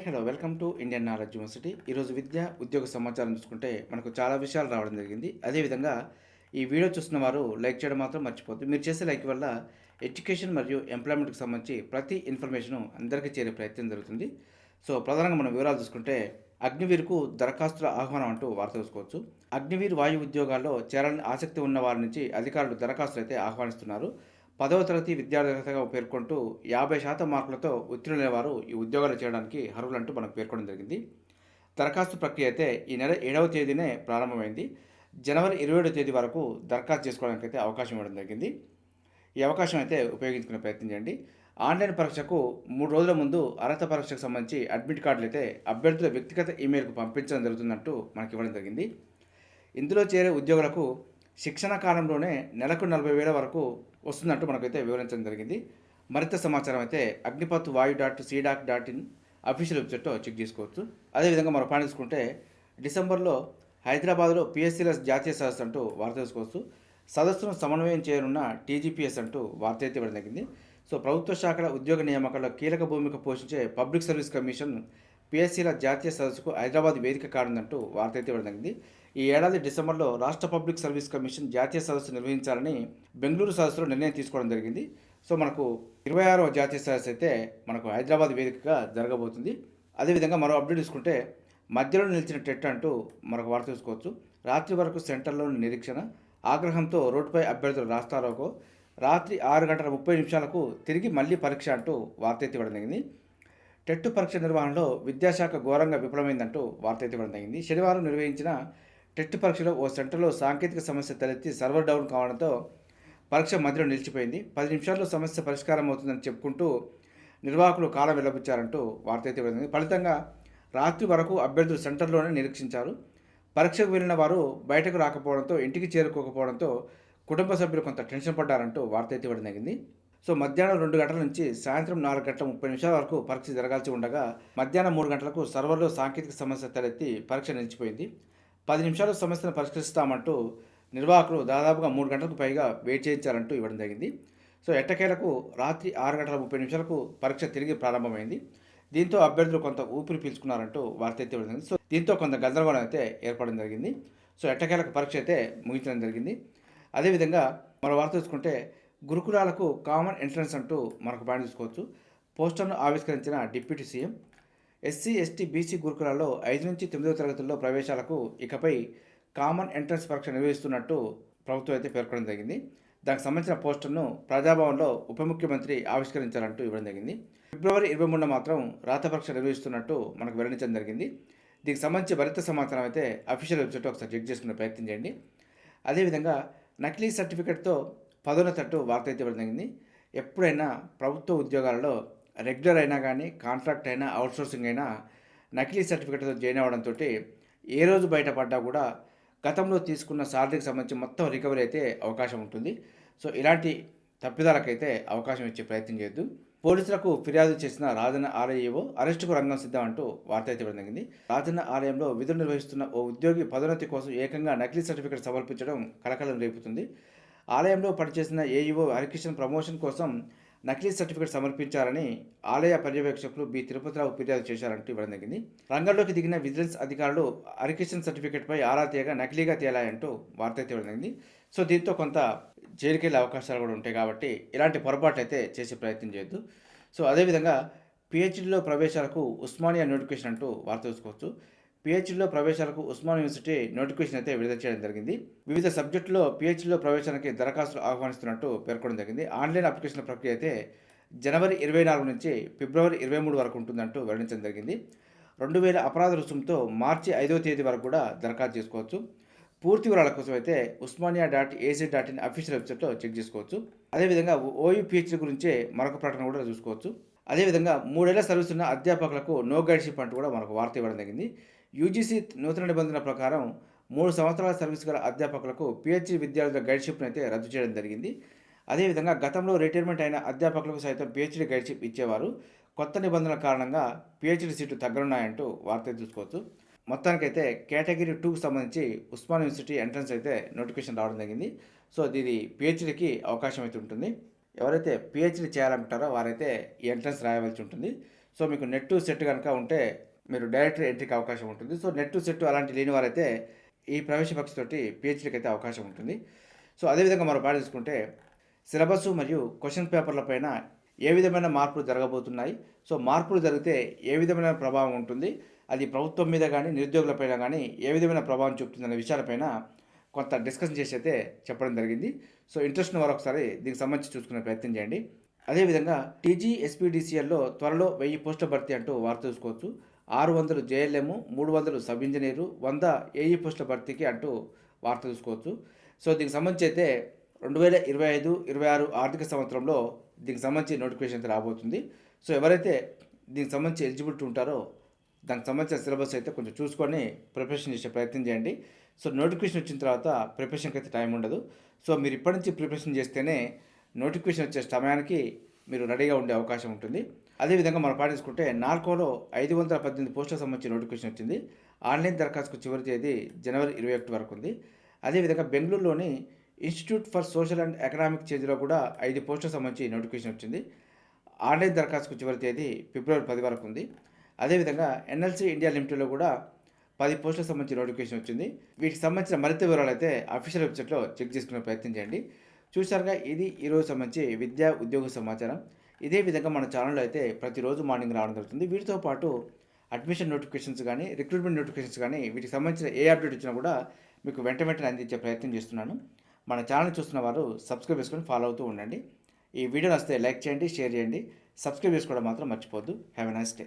Hello welcome to Indian knowledge university. ఈరోజు విద్య ఉద్యోగ సమాచారం చూసుకుంటే మనకు చాలా విషయాలు రావడం జరిగింది. అదేవిధంగా ఈ వీడియో చూస్తున్న వారు లైక్ చేయడం మాత్రం మర్చిపోద్దు. మీరు చేసే లైక్ వల్ల ఎడ్యుకేషన్ మరియు ఎంప్లాయ్మెంట్కి సంబంధించి ప్రతి ఇన్ఫర్మేషను అందరికీ చేరే ప్రయత్నం జరుగుతుంది. సో ప్రధానంగా మనం వివరాలు చూసుకుంటే అగ్నివీర్కు దరఖాస్తుల ఆహ్వానం అంటూ వార్త చూసుకోవచ్చు. అగ్నివీర్ వాయు ఉద్యోగాల్లో చేరాలని ఆసక్తి ఉన్న వారి నుంచి అధికారులు దరఖాస్తులు అయితే ఆహ్వానిస్తున్నారు. 10వ తరగతి విద్యార్హతగా పేర్కొంటూ 50% మార్కులతో ఉత్తీర్ణులైన వారు ఈ ఉద్యోగాలు చేయడానికి అర్హులంటూ మనకు పేర్కొనడం జరిగింది. దరఖాస్తు ప్రక్రియ అయితే ఈ నెల 7వ తేదీనే ప్రారంభమైంది. జనవరి 27వ తేదీ వరకు దరఖాస్తు చేసుకోవడానికి అయితే అవకాశం ఇవ్వడం జరిగింది. ఈ అవకాశం అయితే ఉపయోగించుకునే ప్రయత్నం చేయండి. ఆన్లైన్ పరీక్షకు 3 రోజుల ముందు అర్హత పరీక్షకు సంబంధించి అడ్మిట్ కార్డులు అయితే అభ్యర్థుల వ్యక్తిగత ఈమెయిల్కు పంపించడం జరుగుతుందంటూ మనకి ఇవ్వడం జరిగింది. ఇందులో చేరే ఉద్యోగులకు శిక్షణ కాలంలోనే నెలకు 40,000 వరకు వస్తుందంటూ మనకైతే వివరించడం జరిగింది. మరింత సమాచారం అయితే అగ్నిపత్ వాయు .cdac.in అఫీషియల్ వెబ్సైట్లో చెక్ చేసుకోవచ్చు. అదేవిధంగా మనం పాటించుకుంటే డిసెంబర్లో హైదరాబాద్లో పిఎస్సీల జాతీయ సదస్సు అంటూ వార్త తెలుసుకోవచ్చు. సదస్సును సమన్వయం చేయనున్న టీజీపీఎస్ అంటూ వార్త అయితే ఇవ్వడం జరిగింది. సో ప్రభుత్వ శాఖల ఉద్యోగ నియామకాల్లో కీలక భూమిక పోషించే పబ్లిక్ సర్వీస్ కమిషన్ పిఎస్సీల జాతీయ సదస్సుకు హైదరాబాద్ వేదిక కానుందంటూ వార్త అయితే ఇవ్వడం జరిగింది. ఈ ఏడాది డిసెంబర్లో రాష్ట్ర పబ్లిక్ సర్వీస్ కమిషన్ జాతీయ సదస్సు నిర్వహించాలని బెంగళూరు సదస్సులో నిర్ణయం తీసుకోవడం జరిగింది. సో మనకు 26వ జాతీయ సదస్సు అయితే మనకు హైదరాబాద్ వేదికగా జరగబోతుంది. అదేవిధంగా మరో అప్డేట్ చూసుకుంటే మధ్యలో నిలిచిన టెట్ అంటూ మరొక వార్త చూసుకోవచ్చు. రాత్రి వరకు సెంటర్లోని నిరీక్షణ, ఆగ్రహంతో రోడ్డుపై అభ్యర్థులు రాస్తారోకో, రాత్రి 6:30 తిరిగి మళ్ళీ పరీక్ష అంటూ వార్త అయితే ఇవ్వడం జరిగింది. టెట్ పరీక్ష నిర్వహణలో విద్యాశాఖ ఘోరంగా విఫలమైందంటూ వార్త అయితే ఇవ్వడం జరిగింది. శనివారం నిర్వహించిన టెట్ పరీక్షలో ఓ సెంటర్లో సాంకేతిక సమస్య తలెత్తి సర్వర్ డౌన్ కావడంతో పరీక్ష మధ్యలో నిలిచిపోయింది. 10 నిమిషాల్లో సమస్య పరిష్కారం అవుతుందని చెప్పుకుంటూ నిర్వాహకులు కాలం వెల్లబుచ్చారంటూ వార్త అయితే ఇవ్వడం. ఫలితంగా రాత్రి వరకు అభ్యర్థులు సెంటర్లోనే నిరీక్షించారు. పరీక్షకు వెళ్ళిన వారు బయటకు రాకపోవడంతో, ఇంటికి చేరుకోకపోవడంతో కుటుంబ సభ్యులు కొంత టెన్షన్ పడ్డారంటూ వార్త అయితే ఇవ్వడం జరిగింది. సో మధ్యాహ్నం 2 గంటల నుంచి సాయంత్రం 4:30 వరకు పరీక్ష జరగాల్సి ఉండగా మధ్యాహ్నం 3 గంటలకు సర్వర్లో సాంకేతిక సమస్య తలెత్తి పరీక్ష నిలిచిపోయింది. 10 నిమిషాల్లో సమస్యను పరిష్కరిస్తామంటూ నిర్వాహకులు దాదాపుగా 3 గంటలకు పైగా వెయిట్ చేయించారంటూ ఇవ్వడం జరిగింది. సో ఎట్టకేలకు రాత్రి 6:30 పరీక్ష తిరిగి ప్రారంభమైంది. దీంతో అభ్యర్థులు కొంత ఊపిరి పీల్చుకున్నారంటూ వార్త అయితే ఇవ్వడం జరిగింది. సో దీంతో కొంత గందరగోళం అయితే ఏర్పడడం జరిగింది. సో ఎట్టకేలకు పరీక్ష అయితే ముగించడం జరిగింది. అదేవిధంగా మరో వార్త చూసుకుంటే గురుకులాలకు కామన్ ఎంట్రన్స్ అంటూ మరొక పాయింట్ చూసుకోవచ్చు. పోస్టర్ను ఆవిష్కరించిన deputy CM SC, ST, BC గురుకులాల్లో 5 నుంచి 9వ తరగతుల్లో ప్రవేశాలకు ఇకపై కామన్ ఎంట్రన్స్ పరీక్ష నిర్వహిస్తున్నట్టు ప్రభుత్వం అయితే పేర్కొనడం జరిగింది. దానికి సంబంధించిన పోస్టర్ను ప్రజాభవన్లో ఉప ముఖ్యమంత్రి ఆవిష్కరించారంటూ ఇవ్వడం జరిగింది. ఫిబ్రవరి 23న మాత్రం రాత పరీక్ష నిర్వహిస్తున్నట్టు మనకు వెల్లడించడం జరిగింది. దీనికి సంబంధించి మరింత సమాచారం అయితే అఫీషియల్ వెబ్సైట్లో ఒకసారి చెక్ చేసుకునే ప్రయత్నం చేయండి. అదేవిధంగా నకిలీ సర్టిఫికేట్తో పదోన్నతి వార్త అయితే ఇవ్వడం జరిగింది. ఎప్పుడైనా ప్రభుత్వ ఉద్యోగాలలో రెగ్యులర్ అయినా కానీ, కాంట్రాక్ట్ అయినా, అవుట్సోర్సింగ్ అయినా నకిలీ సర్టిఫికేట్తో జాయిన్ అవ్వడంతో ఏ రోజు బయటపడ్డా కూడా గతంలో తీసుకున్న శాలరీకి సంబంధించి మొత్తం రికవరీ అయితే అవకాశం ఉంటుంది. సో ఇలాంటి తప్పిదాలకైతే అవకాశం ఇచ్చే ప్రయత్నం చేయొద్దు. పోలీసులకు ఫిర్యాదు చేసిన రాజన్న ఆలయో అరెస్టుకు రంగం సిద్ధం అంటూ వార్త అయితే ఇవ్వడం జరిగింది. రాజన్న ఆలయంలో విధులు నిర్వహిస్తున్న ఓ ఉద్యోగి పదోన్నతి కోసం ఏకంగా నకిలీ సర్టిఫికేట్ సమర్పించడం కలకలం రేపుతుంది. ఆలయంలో పనిచేసిన ఏఈఓ హరికిషన్ ప్రమోషన్ కోసం నకిలీ సర్టిఫికేట్ సమర్పించారని ఆలయ పర్యవేక్షకులు బి తిరుపతిరావు ఫిర్యాదు చేశారంటూ ఇవ్వడం జరిగింది. రంగంలోకి దిగిన విజిలెన్స్ అధికారులు హరికిషన్ సర్టిఫికేట్పై ఆరా తీయగా నకిలీగా తేలాయంటూ వార్త అయితే ఇవ్వడం జరిగింది. సో దీంతో కొంత జైలుకెళ్ళే అవకాశాలు కూడా ఉంటాయి కాబట్టి ఇలాంటి పొరపాటు అయితే చేసే ప్రయత్నం చేయొద్దు. సో అదేవిధంగా పిహెచ్డీలో ప్రవేశాలకు ఉస్మానియా నోటిఫికేషన్ అంటూ వార్త చూసుకోవచ్చు. పిహెచ్డీలో ప్రవేశాలకు ఉస్మాన్ యూనివర్సిటీ నోటిఫికేషన్ అయితే విడుదల చేయడం జరిగింది. వివిధ సబ్జెక్టులో పిహెచ్డీలో ప్రవేశానికి దరఖాస్తులు ఆహ్వానిస్తున్నట్టు పేర్కొనడం జరిగింది. ఆన్లైన్ అప్లికేషన్ ప్రక్రియ అయితే జనవరి 24 నుంచి ఫిబ్రవరి 23 వరకు ఉంటుందంటూ వెల్లడించడం జరిగింది. 2000 అపరాధ రుసుముతో మార్చి 5వ తేదీ వరకు కూడా దరఖాస్తు చేసుకోవచ్చు. పూర్తి వివరాల కోసం అయితే uస్మానియా.ac.in అఫీషియల్ వెబ్సైట్లో చెక్ చేసుకోవచ్చు. అదేవిధంగా ఓయూ పిహెచ్డీ గురించే మరొక ప్రకటన కూడా చూసుకోవచ్చు. అదేవిధంగా 3 ఏళ్ల సర్వీస్ ఉన్న అధ్యాపకులకు నో గైడ్షిప్ అంటూ కూడా మనకు వార్త ఇవ్వడం జరిగింది. యూజీసీ నూతన నిబంధనల ప్రకారం 3 సంవత్సరాల సర్వీస్ గల అధ్యాపకులకు పిహెచ్డీ విద్యార్థుల గైడ్షిప్ను అయితే రద్దు చేయడం జరిగింది. అదేవిధంగా గతంలో రిటైర్మెంట్ అయిన అధ్యాపకులకు సైతం పిహెచ్డీ గైడ్షిప్ ఇచ్చేవారు. కొత్త నిబంధనల కారణంగా పిహెచ్డీ సీట్లు తగ్గనున్నాయంటూ వార్త చూసుకోవచ్చు. మొత్తానికైతే కేటగిరీ 2కు సంబంధించి ఉస్మాన్ యూనివర్సిటీ ఎంట్రన్స్ అయితే నోటిఫికేషన్ రావడం జరిగింది. సో ఇది పిహెచ్డీకి అవకాశం అయితే ఉంటుంది. ఎవరైతే పిహెచ్డీ చేయాలనుకుంటారో వారైతే ఈ ఎంట్రన్స్ రాయవలసి ఉంటుంది. సో మీకు నెట్ సెట్ కనుక ఉంటే మీరు డైరెక్ట్ ఎంట్రీకి అవకాశం ఉంటుంది. సో నెట్ సెట్ అలాంటి లేని వారైతే ఈ ప్రవేశ పరీక్ష తోటి పీహెచ్డీకి అయితే అవకాశం ఉంటుంది. సో అదేవిధంగా మనం పాట తీసుకుంటే సిలబస్ మరియు క్వశ్చన్ పేపర్ల పైన ఏ విధమైన మార్పులు జరగబోతున్నాయి, సో మార్పులు జరిగితే ఏ విధమైన ప్రభావం ఉంటుంది, అది ప్రభుత్వం మీద కానీ నిరుద్యోగులపైన కానీ ఏ విధమైన ప్రభావం చూపుతుందనే విషయాలపైన కొంత డిస్కషన్ చేసి అయితే చెప్పడం జరిగింది. సో ఇంట్రెస్ట్ ఉన్న వారు ఒకసారి దీనికి సంబంధించి చూసుకునే ప్రయత్నం చేయండి. అదేవిధంగా టీజీ ఎస్పీడీసీఎల్లో త్వరలో 1000 పోస్టుల భర్తీ అంటూ వార్త చూసుకోవచ్చు. 600 జేఎల్ఎం, 300 సబ్ ఇంజనీరు, 100 ఏఈ పోస్టుల భర్తీకి అంటూ వార్త చూసుకోవచ్చు. సో దీనికి సంబంధించి అయితే 2025-26 ఆర్థిక సంవత్సరంలో దీనికి సంబంధించి నోటిఫికేషన్ అయితే రాబోతుంది. సో ఎవరైతే దీనికి సంబంధించి ఎలిజిబిలిటీ ఉంటారో దానికి సంబంధించిన సిలబస్ అయితే కొంచెం చూసుకొని ప్రిపరేషన్ చేసే ప్రయత్నం చేయండి. సో నోటిఫికేషన్ వచ్చిన తర్వాత ప్రిపరేషన్కి అయితే టైం ఉండదు. సో మీరు ఇప్పటి నుంచి ప్రిపరేషన్ చేస్తేనే నోటిఫికేషన్ వచ్చే సమయానికి మీరు రెడీగా ఉండే అవకాశం ఉంటుంది. అదేవిధంగా మనం పాటించుకుంటే నార్కోలో 518 పోస్టులకు సంబంధించి నోటిఫికేషన్ వచ్చింది. ఆన్లైన్ దరఖాస్తుకు చివరి తేదీ జనవరి 21 వరకు ఉంది. అదేవిధంగా బెంగళూరులోని institute for social and economic చేంజ్లో కూడా 5 పోస్టులకు సంబంధించి నోటిఫికేషన్ వచ్చింది. ఆన్లైన్ దరఖాస్తుకు చివరి తేదీ ఫిబ్రవరి 10 వరకు ఉంది. అదేవిధంగా ఎన్ఎల్సీ ఇండియా లిమిటెడ్లో కూడా 10 పోస్టులకు సంబంధించి నోటిఫికేషన్ వచ్చింది. వీటికి సంబంధించిన మరింత వివరాలు అయితే అఫీషియల్ వెబ్సైట్లో చెక్ చేసుకునే ప్రయత్నం చేయండి. చూసారుగా, ఇది ఈరోజు సంబంధించి విద్యా ఉద్యోగ సమాచారం. ఇదే విధంగా మన ఛానల్లో అయితే ప్రతిరోజు మార్నింగ్ రావడం జరుగుతుంది. వీటితో పాటు అడ్మిషన్ నోటిఫికేషన్స్ కానీ, రిక్రూట్మెంట్ నోటిఫికేషన్స్ కానీ, వీటికి సంబంధించిన ఏ అప్డేట్ వచ్చినా కూడా మీకు వెంటనే అందించే ప్రయత్నం చేస్తున్నాను. మన ఛానల్ చూస్తున్న వారు సబ్స్క్రైబ్ చేసుకొని ఫాలో అవుతూ ఉండండి. ఈ వీడియో నచ్చితే లైక్ చేయండి, షేర్ చేయండి, సబ్స్క్రైబ్ చేసుకోవడం మాత్రం మర్చిపోవద్దు. Have a nice day.